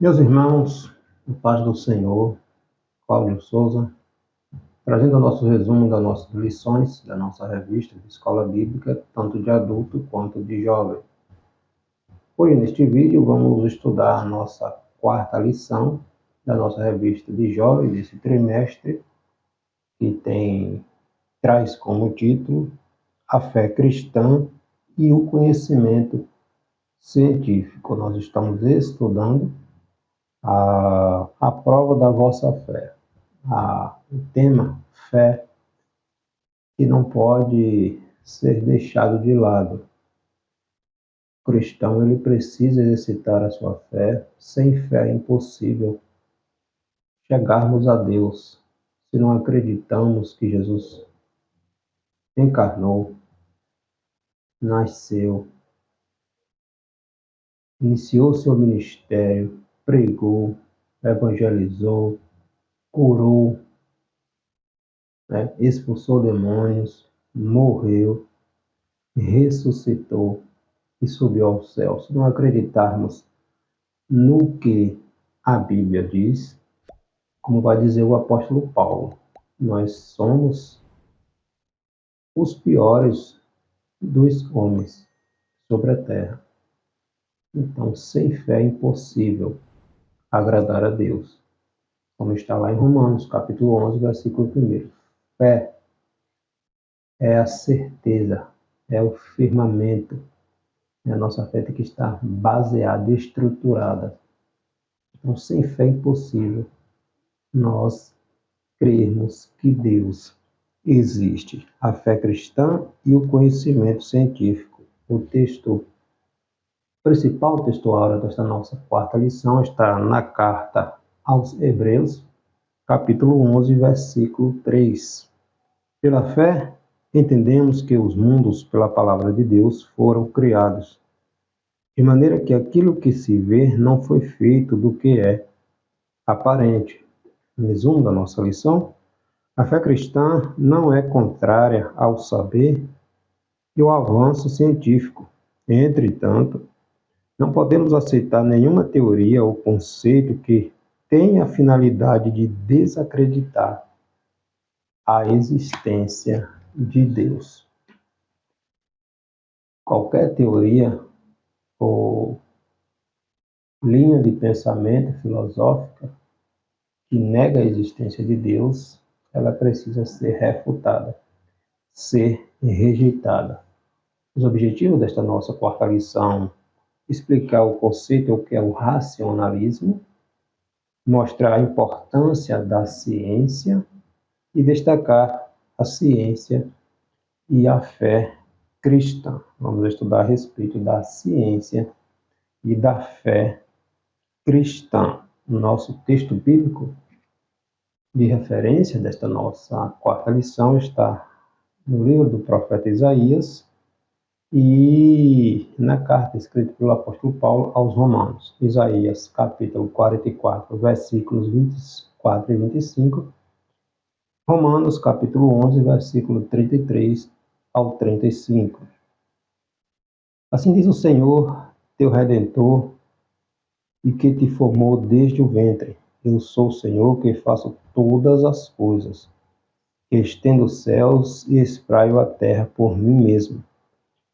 Meus irmãos, a paz do Senhor, Cláudio Souza, trazendo o nosso resumo das nossas lições da nossa revista de Escola Bíblica, tanto de adulto quanto de jovem. Hoje, neste vídeo, vamos estudar a nossa quarta lição da nossa revista de jovem desse trimestre, que traz como título A Fé Cristã e o Conhecimento Científico. Nós estamos estudando a prova da vossa fé. O tema fé, que não pode ser deixado de lado. O cristão ele precisa exercitar a sua fé. Sem fé é impossível chegarmos a Deus se não acreditamos que Jesus encarnou, nasceu, iniciou seu ministério, pregou, evangelizou, curou, expulsou demônios, morreu, ressuscitou e subiu ao céu. Se não acreditarmos no que a Bíblia diz, como vai dizer o apóstolo Paulo, nós somos os piores dos homens sobre a terra. Então, sem fé é impossível agradar a Deus. Como está lá em Romanos, capítulo 11, versículo 1. Fé é a certeza, é o firmamento. A nossa fé tem que estar baseada, estruturada. Então, sem fé é impossível nós crermos que Deus existe. A fé cristã e o conhecimento científico. O principal textual desta nossa quarta lição está na carta aos Hebreus, capítulo 11, versículo 3. Pela fé, entendemos que os mundos, pela palavra de Deus, foram criados, de maneira que aquilo que se vê não foi feito do que é aparente. Resumo da nossa lição: a fé cristã não é contrária ao saber e ao avanço científico. Entretanto, não podemos aceitar nenhuma teoria ou conceito que tenha a finalidade de desacreditar a existência de Deus. Qualquer teoria ou linha de pensamento filosófica que nega a existência de Deus, ela precisa ser refutada, ser rejeitada. Os objetivos desta nossa quarta lição: explicar o conceito, o que é o racionalismo, mostrar a importância da ciência e destacar a ciência e a fé cristã. Vamos estudar a respeito da ciência e da fé cristã. O nosso texto bíblico de referência desta nossa quarta lição está no livro do profeta Isaías e na carta escrita pelo apóstolo Paulo aos Romanos. Isaías, capítulo 44, versículos 24 e 25. Romanos, capítulo 11, versículo 33 ao 35. Assim diz o Senhor, teu Redentor, e que te formou desde o ventre. Eu sou o Senhor que faço todas as coisas, que estendo os céus e espraio a terra por mim mesmo,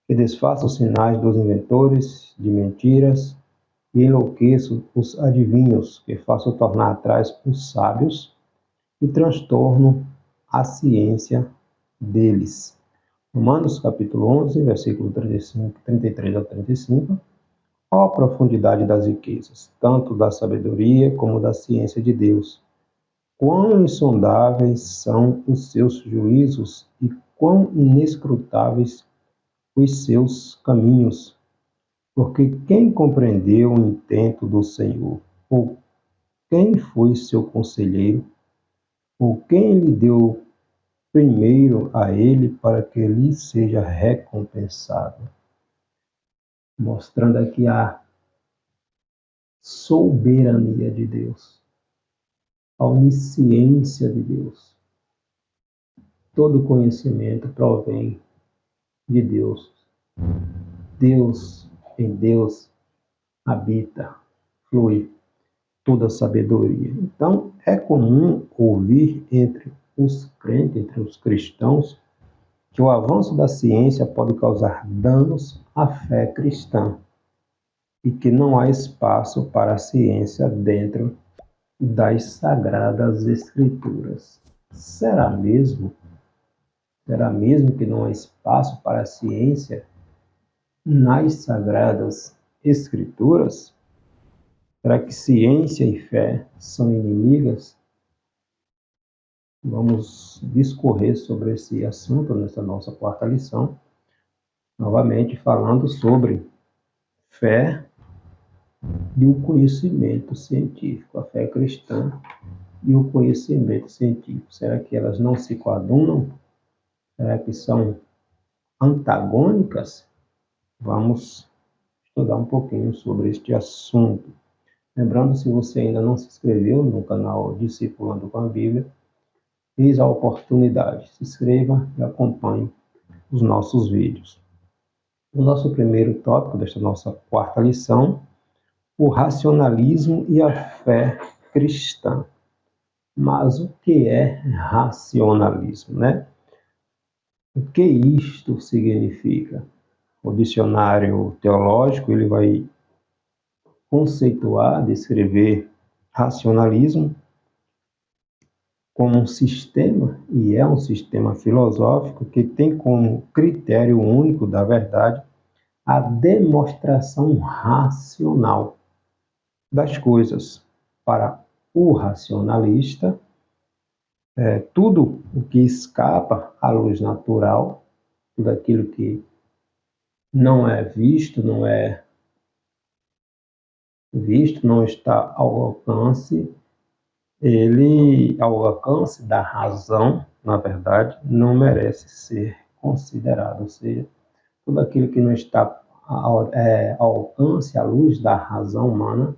que desfaço os sinais dos inventores de mentiras e enlouqueço os adivinhos, que faço tornar atrás os sábios e transtorno a ciência deles. Romanos capítulo 11, versículo 35, 33 ao 35. Ó a profundidade das riquezas, tanto da sabedoria como da ciência de Deus. Quão insondáveis são os seus juízos e quão inescrutáveis os seus caminhos. Porque quem compreendeu o intento do Senhor? Ou quem foi seu conselheiro? Ou quem lhe deu primeiro a ele para que lhe seja recompensado? Mostrando aqui a soberania de Deus, a onisciência de Deus. Todo conhecimento provém de Deus. Deus, em Deus, habita, flui toda sabedoria. Então, é comum ouvir entre os crentes, entre os cristãos, que o avanço da ciência pode causar danos à fé cristã e que não há espaço para a ciência dentro das Sagradas Escrituras. Será mesmo? Será mesmo que não há espaço para a ciência nas Sagradas Escrituras? Será que ciência e fé são inimigas? Vamos discorrer sobre esse assunto nessa nossa quarta lição, novamente falando sobre fé e o conhecimento científico, a fé cristã e o conhecimento científico. Será que elas não se coadunam? Será que são antagônicas? Vamos estudar um pouquinho sobre este assunto. Lembrando, se você ainda não se inscreveu no canal Discipulando com a Bíblia, eis a oportunidade. Se inscreva e acompanhe os nossos vídeos. O nosso primeiro tópico desta nossa quarta lição, o racionalismo e a fé cristã. Mas o que é racionalismo, né? O que isto significa? O dicionário teológico, ele vai conceituar, descrever racionalismo como um sistema, e é um sistema filosófico que tem como critério único da verdade a demonstração racional das coisas. Para o racionalista, tudo o que escapa à luz natural, tudo aquilo que não é visto, não está ao alcance, ao alcance da razão, na verdade, não merece ser considerado. Ou seja, tudo aquilo que não está ao alcance, à luz da razão humana,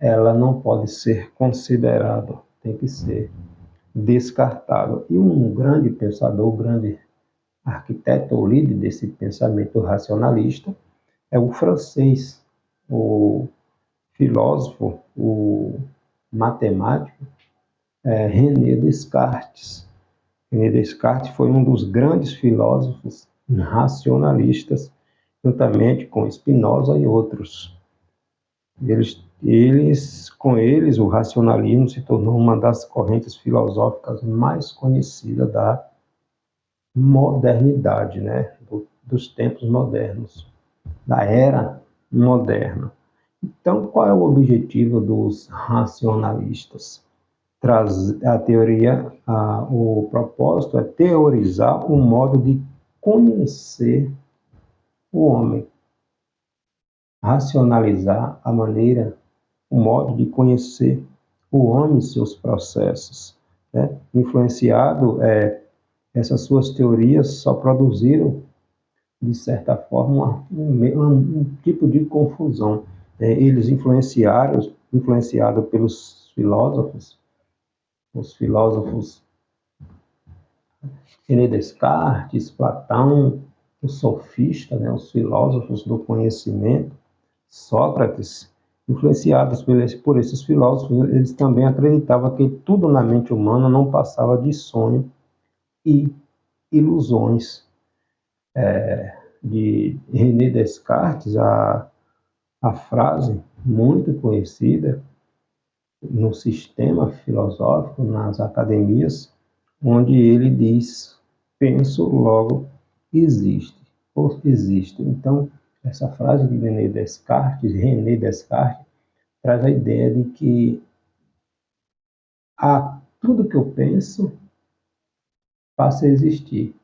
ela não pode ser considerado, tem que ser descartado. E um grande pensador, grande arquiteto ou líder desse pensamento racionalista é o francês, o filósofo, o matemático René Descartes. René Descartes foi um dos grandes filósofos racionalistas, juntamente com Spinoza e outros. Com eles, o racionalismo se tornou uma das correntes filosóficas mais conhecidas da modernidade, né? Dos tempos modernos, da era moderna. Então, qual é o objetivo dos racionalistas? O propósito é teorizar o modo de conhecer o homem, racionalizar o modo de conhecer o homem e seus processos, né? Essas suas teorias só produziram, de certa forma, um tipo de confusão. Eles influenciados pelos filósofos, os filósofos René Descartes, Platão, os sofistas, né, os filósofos do conhecimento, Sócrates, influenciados por esses filósofos, eles também acreditavam que tudo na mente humana não passava de sonho e ilusões. De René Descartes, a frase muito conhecida no sistema filosófico, nas academias, onde ele diz: penso, logo existe, ou existe. Então, essa frase de René Descartes traz a ideia de que tudo que eu penso passa a existir.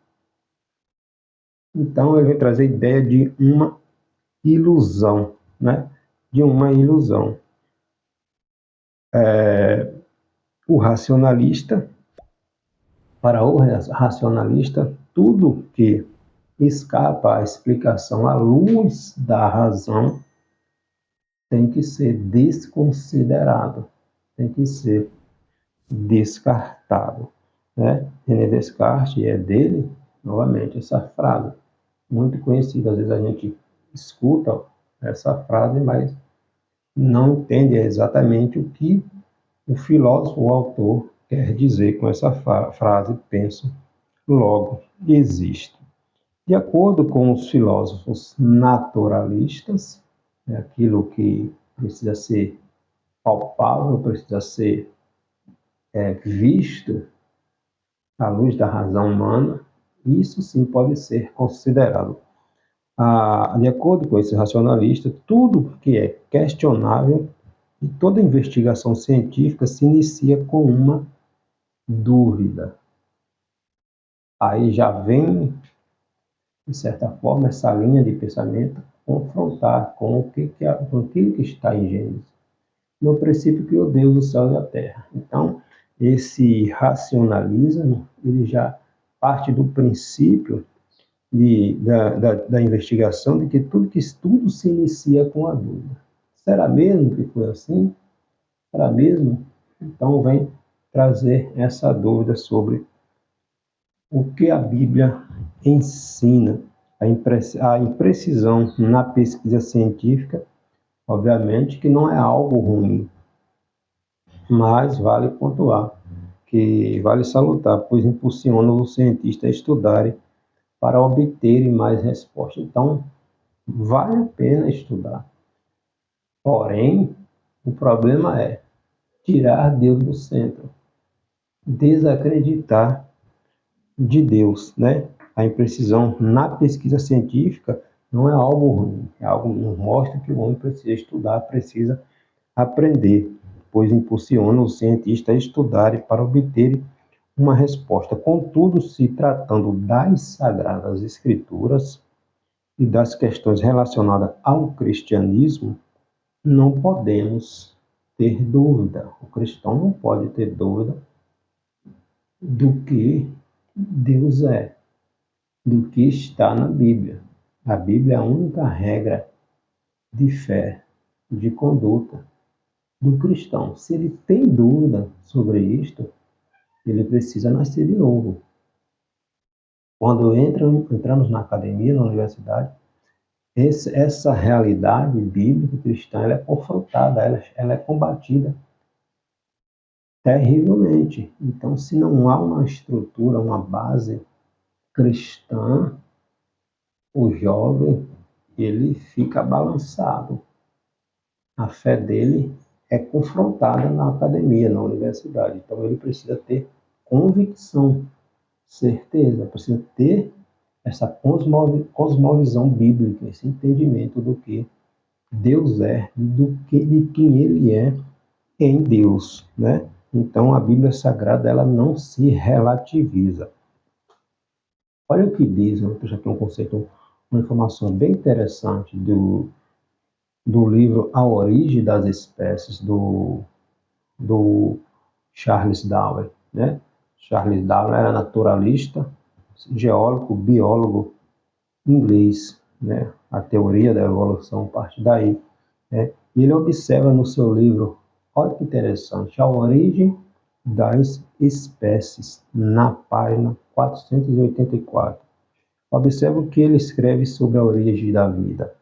Então, ele vai trazer a ideia de uma ilusão, né? De uma ilusão. Para o racionalista, tudo que escapa à explicação à luz da razão tem que ser desconsiderado, tem que ser descartado, né? René Descartes, é dele, novamente, essa frase, muito conhecida. Às vezes a gente escuta essa frase, mas não entende exatamente o que o filósofo, o autor, quer dizer com essa frase: penso, logo existo. De acordo com os filósofos naturalistas, é aquilo que precisa ser palpável, precisa ser visto à luz da razão humana, isso sim pode ser considerado. De acordo com esse racionalista, tudo que é questionável e toda investigação científica se inicia com uma dúvida. Aí já vem, de certa forma, essa linha de pensamento confrontar com com aquilo que está em Gênesis. No princípio criou Deus os céus e a terra. Então, esse racionalismo, ele já parte do princípio da investigação de que tudo se inicia com a dúvida. Será mesmo que foi assim? Será mesmo? Então, vem trazer essa dúvida sobre o que a Bíblia ensina. A imprecisão na pesquisa científica, obviamente que não é algo ruim, mas vale pontuar que vale salutar, pois impulsiona os cientistas a estudarem para obterem mais respostas. Então, vale a pena estudar. Porém, o problema é tirar Deus do centro, desacreditar de Deus, né? A imprecisão na pesquisa científica não é algo ruim, é algo que nos mostra que o homem precisa estudar, precisa aprender, pois impulsiona os cientistas a estudarem para obterem uma resposta. Contudo, se tratando das Sagradas Escrituras e das questões relacionadas ao cristianismo, não podemos ter dúvida. O cristão não pode ter dúvida do que Deus é, do que está na Bíblia. A Bíblia é a única regra de fé, de conduta do cristão. Se ele tem dúvida sobre isto, ele precisa nascer de novo. Quando entramos na academia, na universidade, essa realidade bíblica cristã ela é confrontada, ela é combatida terrivelmente. Então, se não há uma estrutura, uma base cristã, o jovem ele fica balançado. A fé dele é confrontada na academia, na universidade. Então, ele precisa ter convicção, certeza, precisa ter essa cosmovisão bíblica, esse entendimento do que Deus é, de quem Ele é em Deus, né? Então a Bíblia Sagrada ela não se relativiza. Olha o que diz, vou puxar aqui um conceito, uma informação bem interessante do livro A Origem das Espécies do Charles Darwin, né? Charles Darwin era naturalista, geólogo, biólogo inglês, né? A teoria da evolução parte daí, né? E ele observa no seu livro, olha que interessante, a origem das espécies, na página 484. Observa o que ele escreve sobre a origem da vida.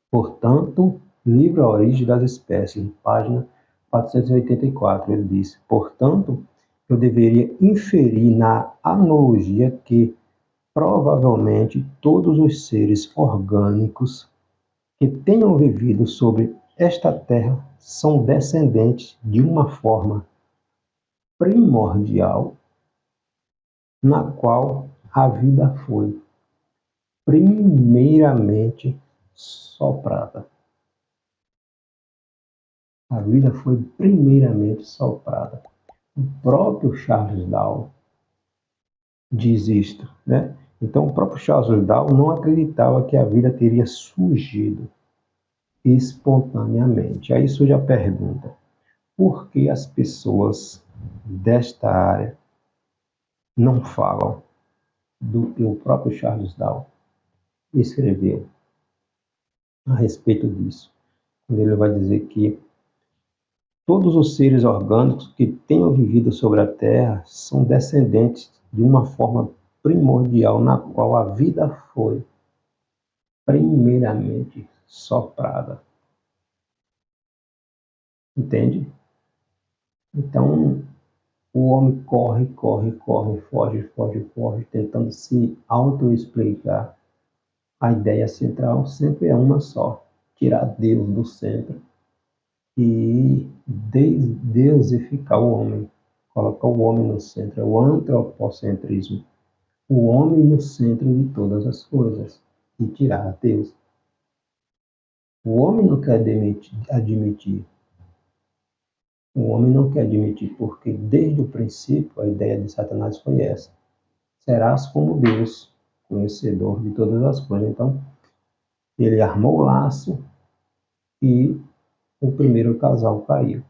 Portanto, livro A Origem das Espécies, página 484, ele diz: portanto, eu deveria inferir na analogia que provavelmente todos os seres orgânicos que tenham vivido sobre esta terra são descendentes de uma forma primordial na qual a vida foi primeiramente soprada. A vida foi primeiramente soprada. O próprio Charles Darwin diz isto, né? Então, o próprio Charles Darwin não acreditava que a vida teria surgido espontaneamente. Aí surge a pergunta: por que as pessoas desta área não falam do que o próprio Charles Darwin escreveu a respeito disso? Quando ele vai dizer que todos os seres orgânicos que tenham vivido sobre a Terra são descendentes de uma forma primordial na qual a vida foi primeiramente soprada. Entende? Então, o homem corre, corre, corre, foge, foge, foge, tentando se auto-explicar. A ideia central sempre é uma só: tirar Deus do centro e deusificar o homem, colocar o homem no centro, é o antropocentrismo, o homem no centro de todas as coisas e tirar Deus. O homem não quer admitir, o homem não quer admitir, porque desde o princípio a ideia de Satanás foi essa: serás como Deus, conhecedor de todas as coisas. Então, ele armou o laço e o primeiro casal caiu.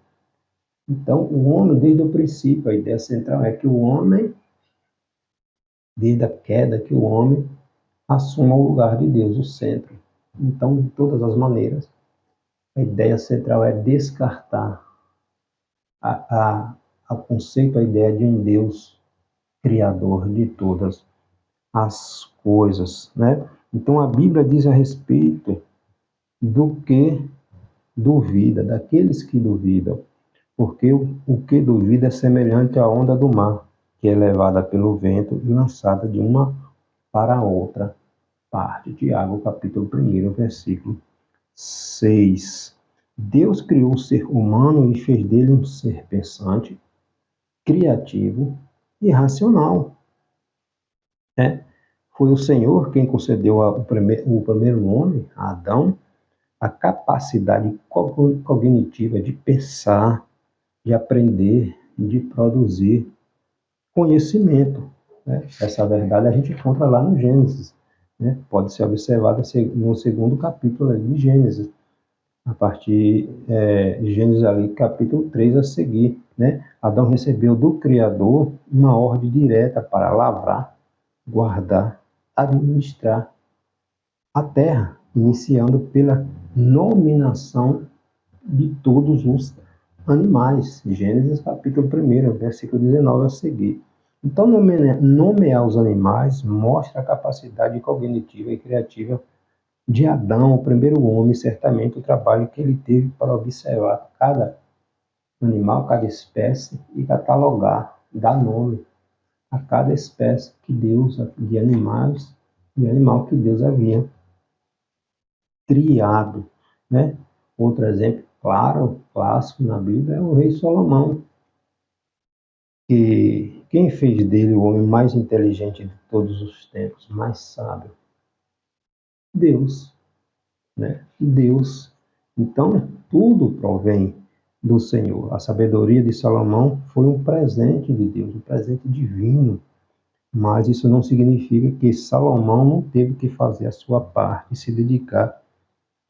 Então, o homem, desde o princípio, a ideia central é que o homem, desde a queda, que o homem assuma o lugar de Deus, o centro. Então, de todas as maneiras, a ideia central é descartar a conceito, a ideia de um Deus criador de todas as coisas, né? Então, a Bíblia diz a respeito do que duvida, daqueles que duvidam, porque o que duvida é semelhante à onda do mar, que é levada pelo vento e lançada de uma para outra parte. Tiago, capítulo 1, versículo 6. Deus criou o ser humano e fez dele um ser pensante, criativo e racional. Foi o Senhor quem concedeu o primeiro homem, a Adão, a capacidade cognitiva de pensar, de aprender, de produzir conhecimento. Né? Essa verdade a gente encontra lá no Gênesis. Né? Pode ser observada no segundo capítulo de Gênesis, a partir de Gênesis ali, capítulo 3 a seguir. Né? Adão recebeu do Criador uma ordem direta para lavrar, guardar, administrar a terra, iniciando pela nominação de todos os animais. Gênesis capítulo 1, versículo 19 a seguir. Então, nomear os animais mostra a capacidade cognitiva e criativa de Adão, o primeiro homem, certamente o trabalho que ele teve para observar cada animal, cada espécie e catalogar, dar nome a cada espécie que Deus, de animais e animal que Deus havia criado, né? Outro exemplo claro, clássico na Bíblia é o rei Salomão, que quem fez dele o homem mais inteligente de todos os tempos, mais sábio? Deus, né? Deus. Então, tudo provém do Senhor. A sabedoria de Salomão foi um presente de Deus, um presente divino. Mas isso não significa que Salomão não teve que fazer a sua parte, se dedicar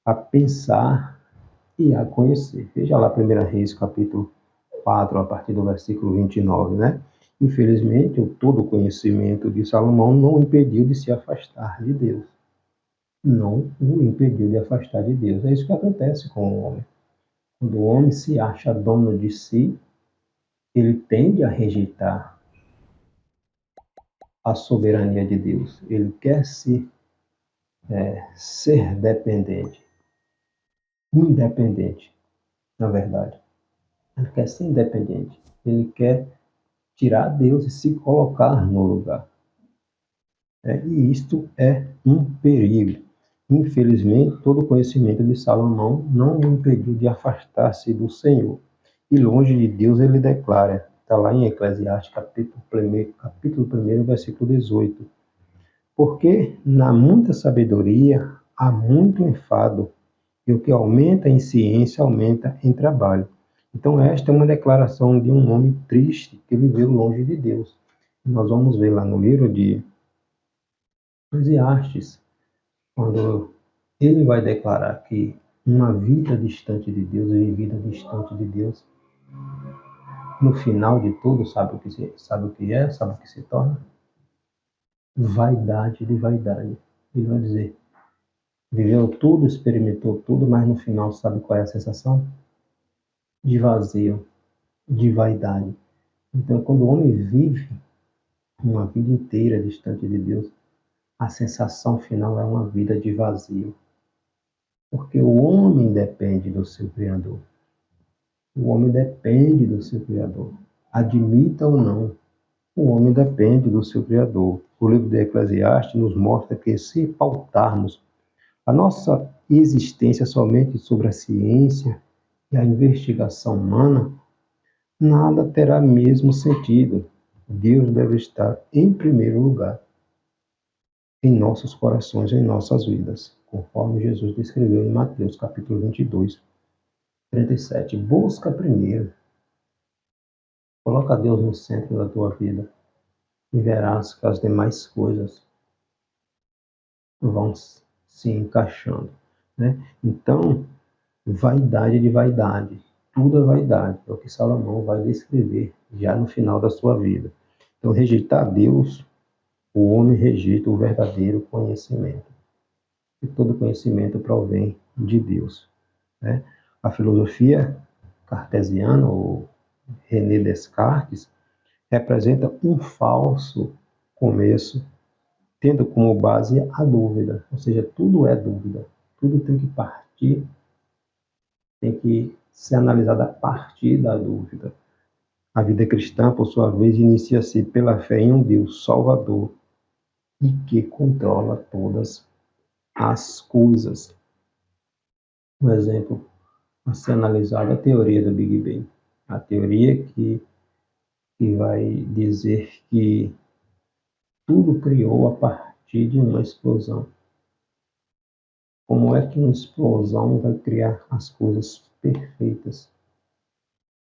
a pensar e a conhecer. Veja lá 1 Reis, capítulo 4, a partir do versículo 29, né? Infelizmente, todo o conhecimento de Salomão não o impediu de se afastar de Deus. Não o impediu de afastar de Deus. É isso que acontece com o homem. Quando o homem se acha dono de si, ele tende a rejeitar a soberania de Deus. Ele quer ser dependente, independente, na verdade. Ele quer ser independente. Ele quer tirar Deus e se colocar no lugar. E isto é um perigo. Infelizmente, todo o conhecimento de Salomão não o impediu de afastar-se do Senhor. E longe de Deus ele declara, está lá em Eclesiastes, capítulo 1, versículo 18. Porque na muita sabedoria há muito enfado, e o que aumenta em ciência aumenta em trabalho. Então, esta é uma declaração de um homem triste que viveu longe de Deus. Nós vamos ver lá no livro de Eclesiastes, quando ele vai declarar que uma vida distante de Deus, vivida distante de Deus, no final de tudo, sabe o que é, sabe o que se torna? Vaidade de vaidade. Ele vai dizer, viveu tudo, experimentou tudo, mas no final sabe qual é a sensação? De vazio, de vaidade. Então, quando o homem vive uma vida inteira distante de Deus, a sensação final é uma vida de vazio. Porque o homem depende do seu Criador. O homem depende do seu Criador. Admita ou não, o homem depende do seu Criador. O livro de Eclesiastes nos mostra que, se pautarmos a nossa existência somente sobre a ciência e a investigação humana, nada terá mesmo sentido. Deus deve estar em primeiro lugar em nossos corações, em nossas vidas, conforme Jesus descreveu em Mateus capítulo 22, 37. Busca primeiro, coloca Deus no centro da tua vida e verás que as demais coisas vão se encaixando, né? Então, vaidade de vaidade, tudo é vaidade, é o que Salomão vai descrever já no final da sua vida. Então, rejeitar Deus, o homem rejeita o verdadeiro conhecimento. E todo conhecimento provém de Deus, né? A filosofia cartesiana, ou René Descartes, representa um falso começo, tendo como base a dúvida, ou seja, tudo é dúvida, tudo tem que partir, tem que ser analisado a partir da dúvida. A vida cristã, por sua vez, inicia-se pela fé em um Deus Salvador e que controla todas as coisas. Um exemplo a ser analisado é a teoria do Big Bang. A teoria que vai dizer que tudo criou a partir de uma explosão. Como é que uma explosão vai criar as coisas perfeitas?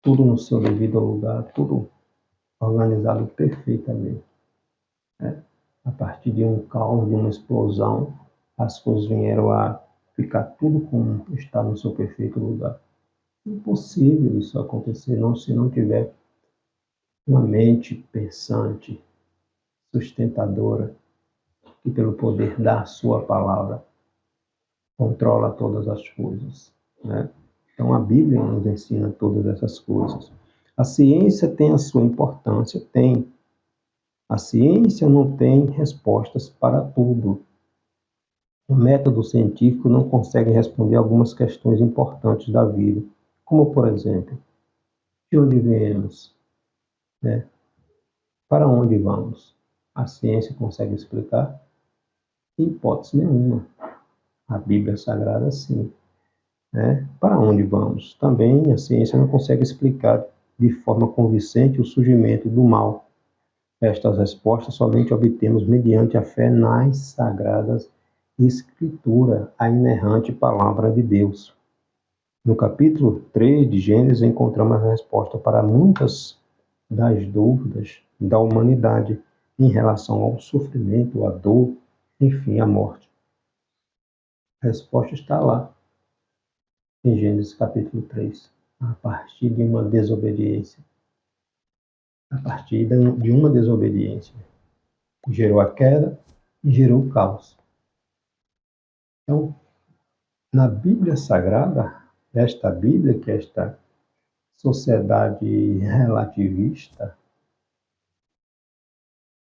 Tudo no seu devido lugar, tudo organizado perfeitamente, né? A partir de um caos, de uma explosão, as coisas vieram a ficar tudo como está no seu perfeito lugar. Impossível isso acontecer, não, se não tiver uma mente pensante, sustentadora, que pelo poder da sua palavra controla todas as coisas, né? Então a Bíblia nos ensina todas essas coisas. A ciência tem a sua importância, tem. A ciência não tem respostas para tudo. O método científico não consegue responder algumas questões importantes da vida, como, por exemplo, de onde viemos, né? Para onde vamos? A ciência consegue explicar? Em hipótese nenhuma. A Bíblia Sagrada, sim, né? Para onde vamos? Também a ciência não consegue explicar de forma convincente o surgimento do mal. Estas respostas somente obtemos mediante a fé nas sagradas Escritura, a inerrante palavra de Deus. No capítulo 3 de Gênesis encontramos a resposta para muitas das dúvidas da humanidade em relação ao sofrimento, à dor, enfim, à morte. A resposta está lá, em Gênesis capítulo 3, a partir de uma desobediência. A partir de uma desobediência, gerou a queda e gerou o caos. Então, na Bíblia Sagrada, esta Bíblia, que é esta sociedade relativista,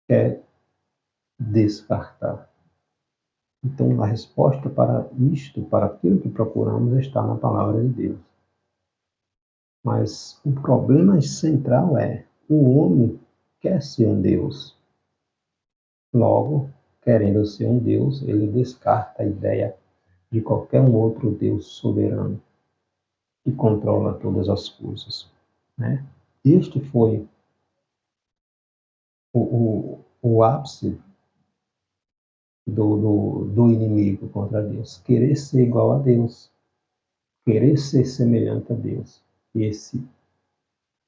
quer descartar. Então, a resposta para isto, para aquilo que procuramos, está na palavra de Deus. Mas o problema central é: o homem quer ser um Deus. Logo, querendo ser um Deus, ele descarta a ideia de qualquer um outro Deus soberano que controla todas as coisas, né? Este foi o ápice do inimigo contra Deus. Querer ser igual a Deus. Querer ser semelhante a Deus. E esse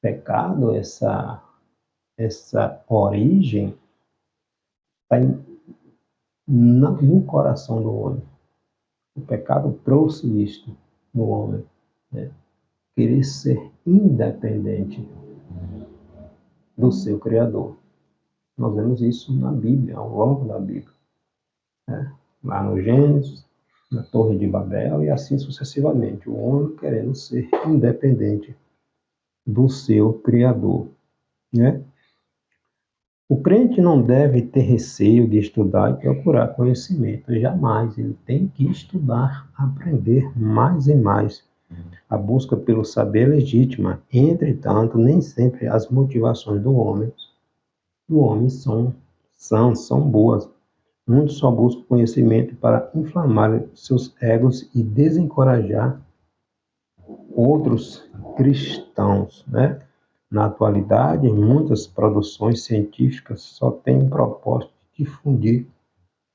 pecado, essa origem, está no coração do homem. O pecado trouxe isto no homem, né? Querer ser independente do seu Criador. Nós vemos isso na Bíblia, ao longo da Bíblia, né? Lá no Gênesis, na Torre de Babel e assim sucessivamente. O homem querendo ser independente do seu Criador, né? O crente não deve ter receio de estudar e procurar conhecimento. Jamais. Ele tem que estudar, aprender mais e mais. A busca pelo saber é legítima, entretanto, nem sempre as motivações do homem são boas. Muitos só buscam conhecimento para inflamar seus egos e desencorajar outros cristãos, né? Na atualidade, muitas produções científicas só têm o propósito de difundir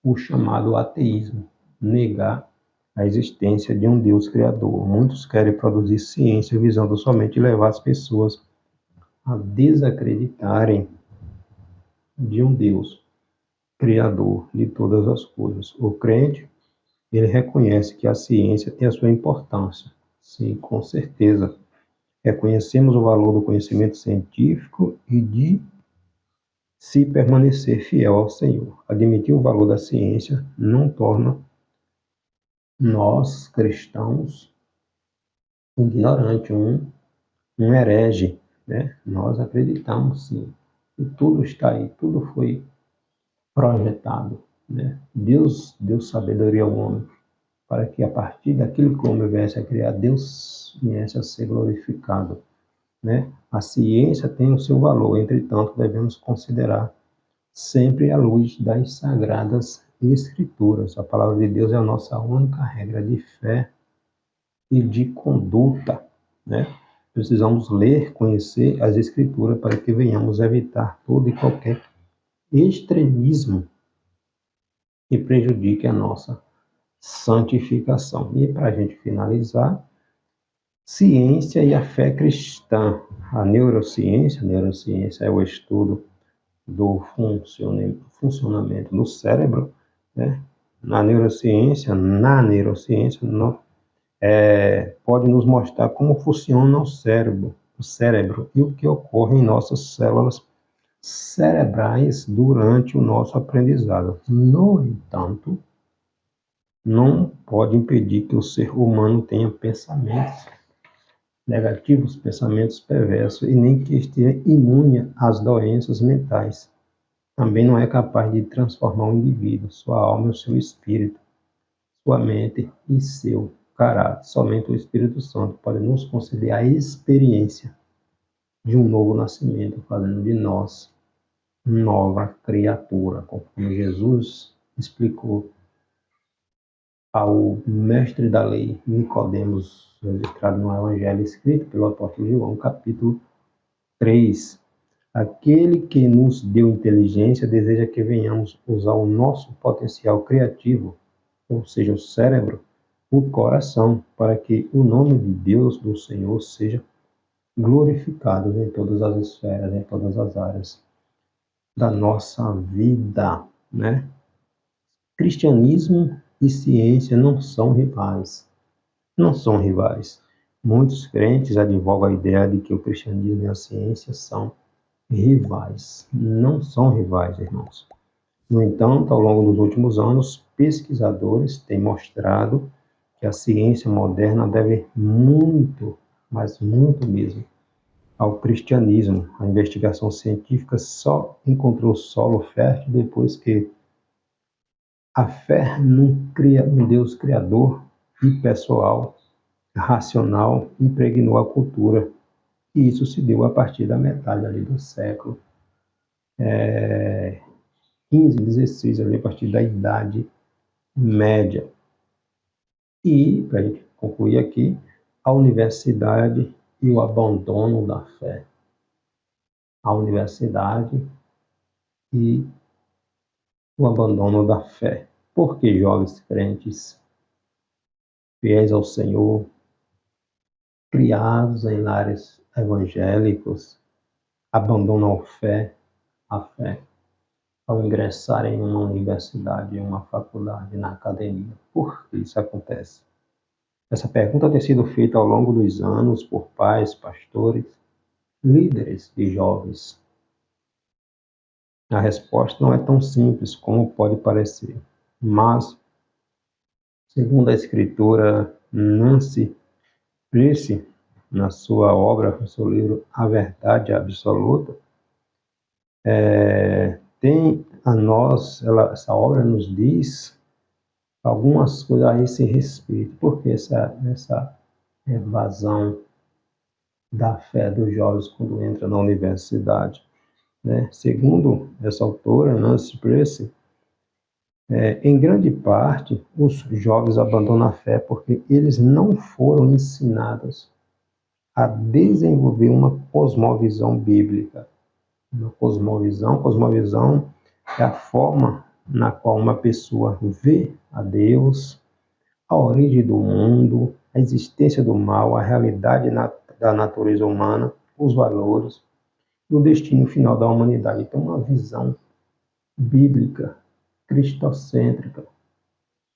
o chamado ateísmo, negar a existência de um Deus criador. Muitos querem produzir ciência visando somente levar as pessoas a desacreditarem de um Deus criador de todas as coisas. O crente, ele reconhece que a ciência tem a sua importância. Sim, com certeza. Reconhecemos o valor do conhecimento científico e de se permanecer fiel ao Senhor. Admitir o valor da ciência não torna nós, cristãos, ignorantes, um herege, né? Nós acreditamos, sim, que tudo está aí, tudo foi projetado, né? Deus deu sabedoria ao homem para que a partir daquilo que o homem viesse a criar, Deus viesse a ser glorificado, né? A ciência tem o seu valor, entretanto, devemos considerar sempre à luz das sagradas escrituras. A palavra de Deus é a nossa única regra de fé e de conduta, né? Precisamos ler, conhecer as escrituras para que venhamos evitar todo e qualquer extremismo que prejudique a nossa santificação. E para a gente finalizar, ciência e a fé cristã. A neurociência é o estudo do funcionamento do cérebro, né? Na neurociência, pode nos mostrar como funciona o cérebro e o que ocorre em nossas células cerebrais durante o nosso aprendizado. No entanto, não pode impedir que o ser humano tenha pensamentos negativos, pensamentos perversos, e nem que esteja imune às doenças mentais. Também não é capaz de transformar o indivíduo, sua alma e o seu espírito, sua mente e seu caráter. Somente o Espírito Santo pode nos conceder a experiência de um novo nascimento, fazendo de nós nova criatura, conforme Jesus explicou ao mestre da lei, Nicodemos, registrado no Evangelho escrito pelo apóstolo João, capítulo 3. Aquele que nos deu inteligência deseja que venhamos usar o nosso potencial criativo, ou seja, o cérebro, o coração, para que o nome de Deus, do Senhor, seja glorificado em todas as esferas, em todas as áreas da nossa vida, né? Cristianismo e ciência não são rivais. Não são rivais. Muitos crentes advogam a ideia de que o cristianismo e a ciência são rivais. Não são rivais, irmãos. No entanto, ao longo dos últimos anos, pesquisadores têm mostrado que a ciência moderna deve muito, mas muito mesmo, ao cristianismo. A investigação científica só encontrou solo fértil depois que a fé num Deus criador e pessoal, racional, impregnou a cultura. E isso se deu a partir da metade ali do século 15, 16, ali, a partir da Idade Média. E, para a gente concluir aqui, a universidade e o abandono da fé. A universidade e o abandono da fé. Por que jovens crentes, fiéis ao Senhor, criados em lares evangélicos, abandonam a fé, ao ingressar em uma universidade, em uma faculdade, na academia? Por que isso acontece? Essa pergunta tem sido feita ao longo dos anos por pais, pastores, líderes de jovens. A resposta não é tão simples como pode parecer, mas, segundo a escritora Nancy Pearce, na sua obra, no seu livro A Verdade Absoluta, essa obra nos diz algumas coisas a esse respeito. Por que essa evasão da fé dos jovens quando entra na universidade, né? Segundo essa autora, Nancy Pearce, em grande parte, os jovens abandonam a fé porque eles não foram ensinados a desenvolver uma cosmovisão bíblica. Uma cosmovisão é a forma na qual uma pessoa vê a Deus, a origem do mundo, a existência do mal, a realidade da natureza humana, os valores e o destino final da humanidade. Então, uma visão bíblica, cristocêntrica,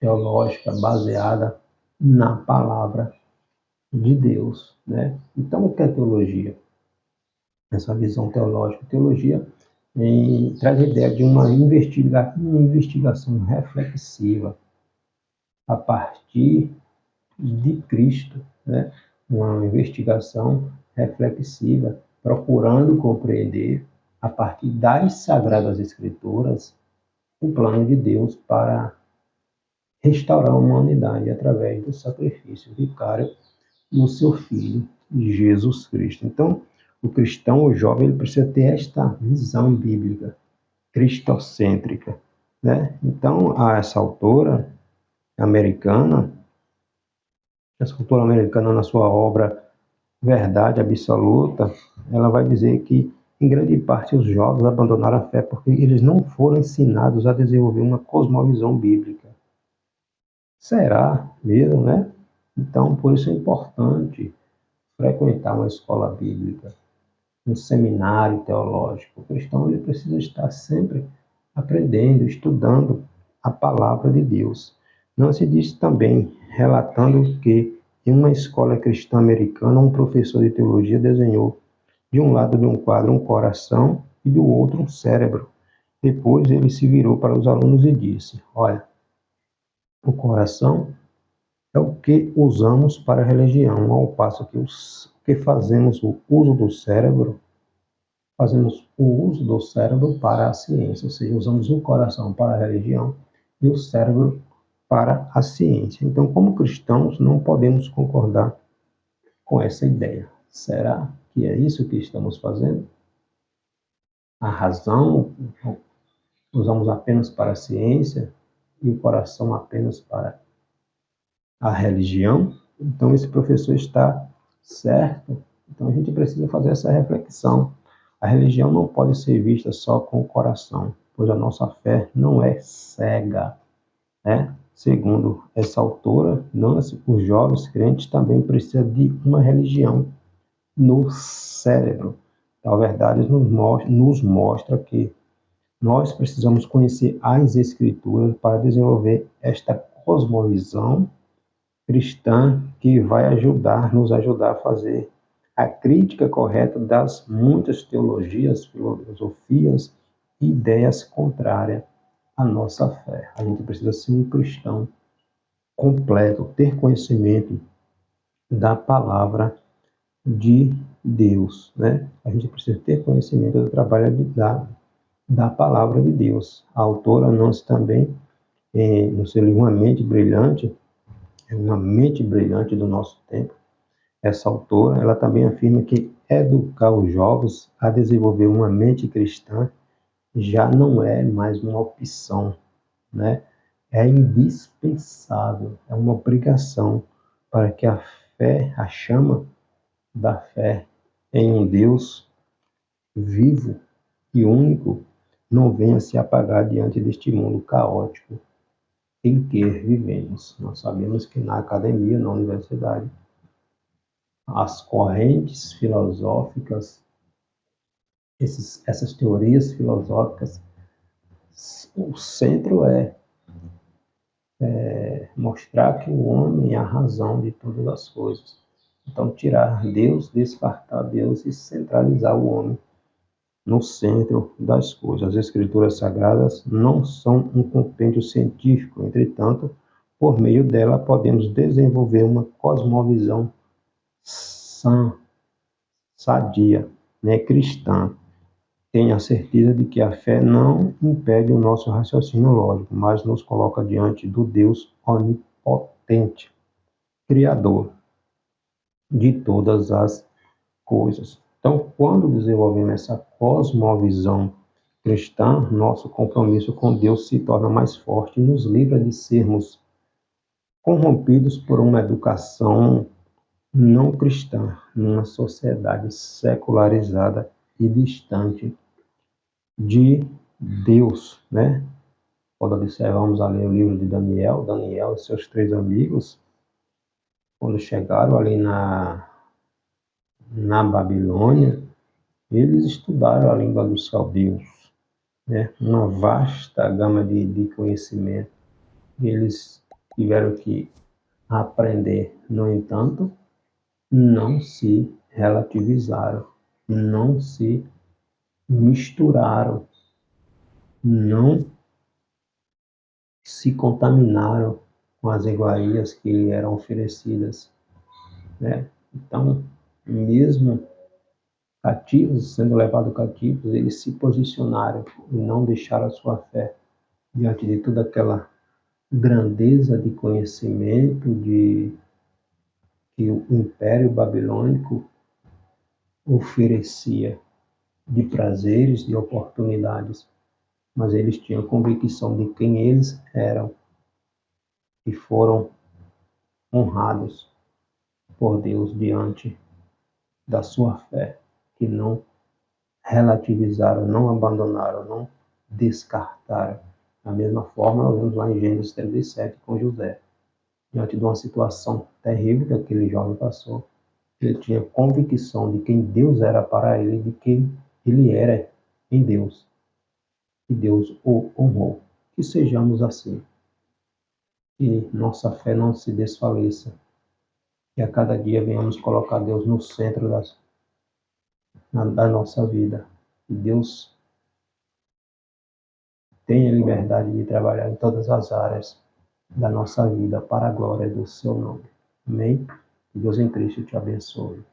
teológica, baseada na palavra de Deus, né? Então, o que é teologia? Essa visão teológica. Teologia traz a ideia de uma investigação reflexiva a partir de Cristo, né? Uma investigação reflexiva, procurando compreender, a partir das Sagradas Escrituras, o plano de Deus para restaurar a humanidade através do sacrifício vicário do seu Filho, Jesus Cristo. Então, o cristão, o jovem, ele precisa ter esta visão bíblica, cristocêntrica, né? Então, essa autora americana, na sua obra Verdade Absoluta, ela vai dizer que, em grande parte, os jovens abandonaram a fé porque eles não foram ensinados a desenvolver uma cosmovisão bíblica. Será mesmo, né? Então, por isso é importante frequentar uma escola bíblica, um seminário teológico. O cristão ele precisa estar sempre aprendendo, estudando a palavra de Deus. Não se diz também, relatando que em uma escola cristã americana, um professor de teologia desenhou de um lado de um quadro um coração e do outro um cérebro. Depois ele se virou para os alunos e disse: olha, o coração é o que usamos para a religião, ao passo que fazemos o uso do cérebro, fazemos o uso do cérebro para a ciência, ou seja, usamos o coração para a religião e o cérebro para a ciência. Então, como cristãos, não podemos concordar com essa ideia. Será que é isso que estamos fazendo? A razão usamos apenas para a ciência e o coração apenas para a religião? Então, esse professor está certo. Então, a gente precisa fazer essa reflexão. A religião não pode ser vista só com o coração, pois a nossa fé não é cega, né? Segundo essa autora, Nancy, os jovens crentes também precisam de uma religião no cérebro. A verdade nos mostra que nós precisamos conhecer as Escrituras para desenvolver esta cosmovisão cristã que vai nos ajudar a fazer a crítica correta das muitas teologias, filosofias e ideias contrárias à nossa fé. A gente precisa ser um cristão completo, ter conhecimento da palavra de Deus, né? A gente precisa ter conhecimento do trabalho da palavra de Deus. A autora Nancy também, no seu livro Uma Mente Brilhante do Nosso Tempo, essa autora, ela também afirma que educar os jovens a desenvolver uma mente cristã já não é mais uma opção, né? É indispensável, é uma obrigação para que a fé, a chama da fé em um Deus vivo e único, não venha se apagar diante deste mundo caótico em que vivemos. Nós sabemos que na academia, na universidade, as correntes filosóficas, essas teorias filosóficas, o centro é mostrar que o homem é a razão de todas as coisas. Então, tirar Deus, descartar Deus e centralizar o homem no centro das coisas. As Escrituras Sagradas não são um compêndio científico, entretanto, por meio dela podemos desenvolver uma cosmovisão sã, sadia, né, cristã. Tenha certeza de que a fé não impede o nosso raciocínio lógico, mas nos coloca diante do Deus onipotente, Criador. de todas as coisas. Então, quando desenvolvemos essa cosmovisão cristã, nosso compromisso com Deus se torna mais forte e nos livra de sermos corrompidos por uma educação não cristã, numa sociedade secularizada e distante de Deus, né? Quando observamos ali o livro de Daniel, Daniel e seus 3 amigos, quando chegaram ali na Babilônia, eles estudaram a língua dos caldeus, né? Uma vasta gama de conhecimento. Eles tiveram que aprender, no entanto, não se relativizaram, não se misturaram, não se contaminaram com as iguarias que lhe eram oferecidas, né? Então, mesmo cativos, sendo levados cativos, eles se posicionaram e não deixaram a sua fé diante de toda aquela grandeza de conhecimento que o Império Babilônico oferecia, de prazeres, de oportunidades, mas eles tinham convicção de quem eles eram e foram honrados por Deus diante da sua fé, que não relativizaram, não abandonaram, não descartaram. Da mesma forma, nós vemos lá em Gênesis 37 com José, diante de uma situação terrível que aquele jovem passou. Ele tinha convicção de quem Deus era para ele, de quem ele era em Deus. E Deus o honrou. Que sejamos assim. Que nossa fé não se desfaleça. Que a cada dia venhamos colocar Deus no centro da nossa vida. Que Deus tenha liberdade de trabalhar em todas as áreas da nossa vida para a glória do seu nome. Amém? Que Deus em Cristo te abençoe.